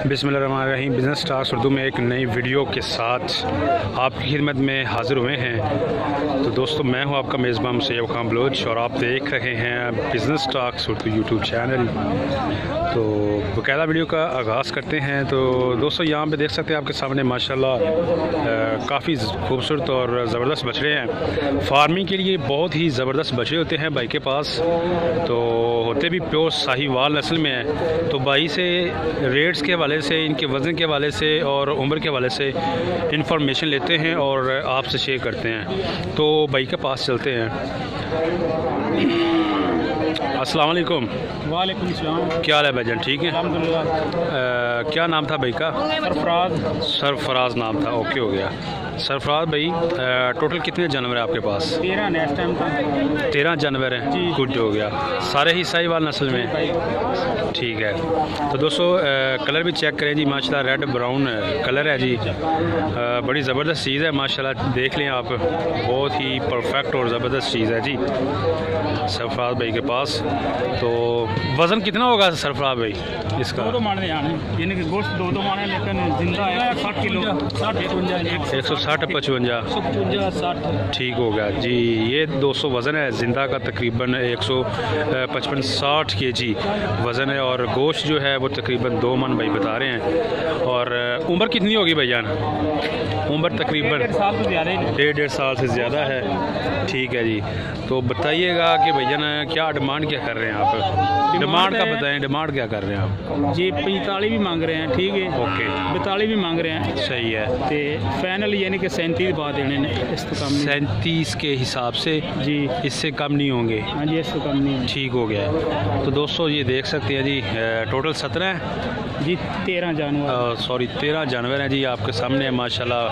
बिस्मिल्लाहिर्रहमानिर्रहीम। Business stars Urdu में एक नई वीडियो के साथ आपकी खिदमत में हाज़िर हुए हैं। तो दोस्तों, मैं हूं आपका मेज़बान सैयद खान बलोच और आप देख रहे हैं business stars Urdu YouTube channel. तो बकायदा वीडियो का आगाज़ करते हैं। तो दोस्तों, यहाँ पे देख सकते हैं आपके सामने माशाल्लाह काफ़ी खूबसूरत और ज़बरदस्त बछड़े हैं। फार्मिंग के लिए बहुत ही ज़बरदस्त बछड़े होते हैं भाई के पास। तो होते भी प्योर साहिवाल नस्ल में है। तो भाई से रेट्स के हवाले से, इनके वज़न के हवाले से और उम्र के हवाले से इंफॉर्मेशन लेते हैं और आपसे शेयर करते हैं। तो भाई के पास चलते हैं। अस्सलाम वालेकुम। वालेकुम सलाम। क्या हाल है भाईजान? ठीक है, अल्हम्दुलिल्लाह। क्या नाम था भाई का? सरफराज नाम था। ओके, हो गया। सरफराज भाई, टोटल कितने जानवर हैं आपके पास? 13 नेक्स्ट टाइम तक 13 जानवर हैं। जी। गुड, हो गया। सारे ही साहिवाल नस्ल में? ठीक है। तो दोस्तों, कलर भी चेक करें जी, माशाल्लाह रेड ब्राउन कलर है जी। बड़ी ज़बरदस्त चीज़ है माशाल्लाह, देख लें आप, बहुत ही परफेक्ट और ज़बरदस्त चीज़ है जी सरफराज भाई के पास। तो वज़न कितना होगा सरफराज भाई इसका? दो माने यानी कि गोश्त दो माने, लेकिन जिंदा है 60 किलो, 160 55 60। ठीक हो गया जी। ये 200 वज़न है। ज़िंदा का तकरीबन 155-60 kg वज़न है और गोश्त जो है वो तकरीबन 2 मन भाई बता रहे हैं। और उम्र कितनी होगी भाईजान? उम्र तकरीबन 1.5 साल से ज़्यादा है। ठीक है जी। तो बताइएगा कि भैया क्या डिमांड क्या कर रहे हैं आप? डिमांड का बताएं, डिमांड क्या कर रहे हैं आप? जी 45 भी मांग रहे हैं। ठीक है, ओके। 42 भी मांग रहे हैं। सही है। तो फाइनल यानी कि 37 बात देने ने, इस तो कम नहीं। 37 के हिसाब से जी, इससे कम नहीं होंगे? हाँ जी, इस तो कम नहीं है। ठीक हो गया। तो दोस्तों, ये देख सकते हैं जी, टोटल 17 हैं जी, 13 जानवर। सॉरी 13 जानवर हैं जी आपके सामने। माशाल्लाह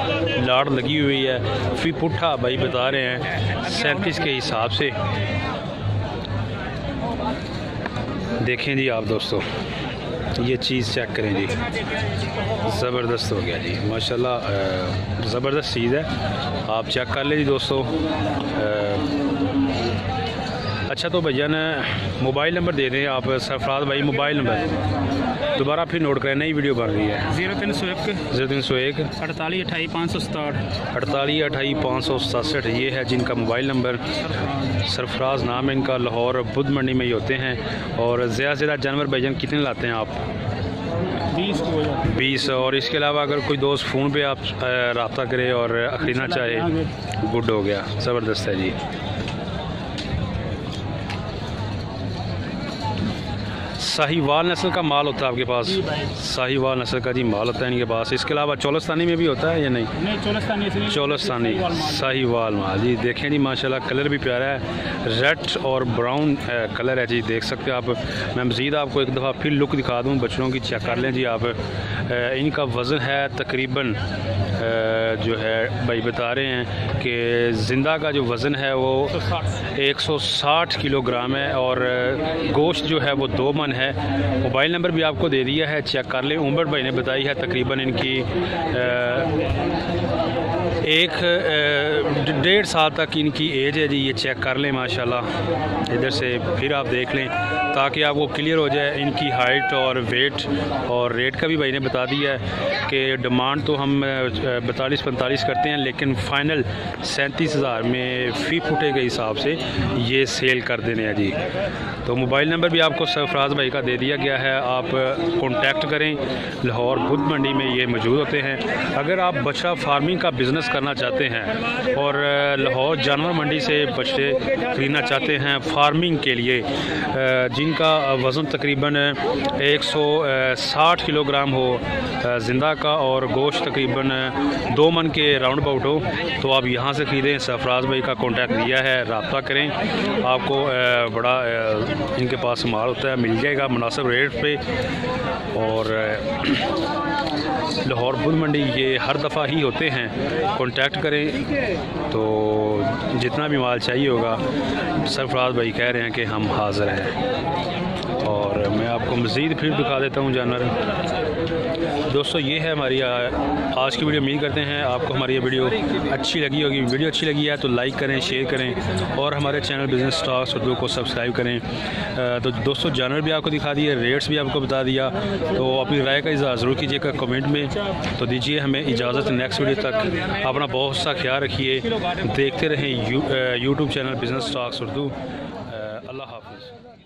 लाड़ लगी हुई है। फी पुट्ठा भाई बता रहे हैं 37 के हिसाब से। देखें जी आप दोस्तों, ये चीज़ चेक करें जी, ज़बरदस्त हो गया जी माशाल्लाह। ज़बरदस्त चीज़ है, आप चेक कर लें जी दोस्तों। अच्छा, तो भैया ने मोबाइल नंबर दे दें आप सरफराज भाई। मोबाइल नंबर दोबारा फिर नोट करें, नई वीडियो बन रही है। 0301 0301 48 28 567 48 28 567 ये है जिनका मोबाइल नंबर। सरफराज नाम है इनका। लाहौर बुध मंडी में ही होते हैं। और ज़्यादा से ज़्यादा जानवर भाईजान कितने लाते हैं आप? 20। और इसके अलावा अगर कोई दोस्त फ़ोन पे आप रब्ता करे और ख़रीदना चाहे, गुड हो गया, ज़बरदस्त है जी। साहिवाल नस्ल का माल होता है आपके पास? साहिवाल नस्ल का जी माल होता है इनके पास। इसके अलावा चोलस्तानी में भी होता है या नहीं? नहीं, चोलस्तानी साहिवाल माल जी। देखें जी माशाल्लाह, कलर भी प्यारा है, रेड और ब्राउन कलर है जी, देख सकते हैं आप। मैं मज़ीद आपको एक दफ़ा फिर लुक दिखा दूँ बछड़ों की, चेक कर लें जी आप। इनका वज़न है तकरीबन जो है भाई बता रहे हैं कि ज़िंदा का जो वज़न है वो 160 किलोग्राम है और गोश्त जो है वो 2 मन है। मोबाइल नंबर भी आपको दे दिया है, चेक कर लें। उम्र भाई ने बताई है तकरीबन इनकी 1.5 साल तक इनकी एज है जी, ये चेक कर लें माशाल्लाह। इधर से फिर आप देख लें ताकि आपको क्लियर हो जाए इनकी हाइट और वेट। और रेट का भी भाई ने बता दिया है कि डिमांड तो हम 42-45 करते हैं, लेकिन फ़ाइनल 37,000 में फ़ी फुटे के हिसाब से ये सेल कर देने हैं जी। तो मोबाइल नंबर भी आपको सरफराज भाई का दे दिया गया है, आप कॉन्टैक्ट करें। लाहौर बुध मंडी में ये मौजूद होते हैं। अगर आप बछड़ा फार्मिंग का बिज़नेस करना चाहते हैं और लाहौर जानवर मंडी से बछड़े खरीदना चाहते हैं फार्मिंग के लिए, जिनका वज़न तकरीबन 160 किलोग्राम हो ज़िंदा का और गोश्त तकरीबन 2 मन के राउंड अबाउट हो, तो आप यहाँ से ख़रीदें। सरफराज भाई का कॉन्टैक्ट दिया है, रब्ता करें। आपको बड़ा इनके पास माल होता है, मिल जाएगा मुनासिब रेट पे। और लाहौर बुध मंडी ये हर दफ़ा ही होते हैं, कॉन्टैक्ट करें तो जितना भी माल चाहिए होगा सरफराज भाई कह रहे हैं कि हम हाज़िर हैं। और मैं मैं आपको मज़ीद फिर दिखा देता हूँ जानवर। दोस्तों ये है हमारी आज की वीडियो। उम्मीद करते हैं आपको हमारी ये वीडियो अच्छी लगी होगी। वीडियो अच्छी लगी है तो लाइक करें, शेयर करें और हमारे चैनल बिज़नेस स्टॉक्स उर्दू को सब्सक्राइब करें। तो दोस्तों जानवर भी आपको दिखा दिए, रेट्स भी आपको बता दिया। तो अपनी राय का इज़हार ज़रूर कीजिएगा कमेंट में। तो दीजिए हमें इजाज़त, नेक्स्ट वीडियो तक अपना बहुत सा ख्याल रखिए। देखते रहें YouTube channel business stocks Urdu. अल्लाह हाफ़िज़।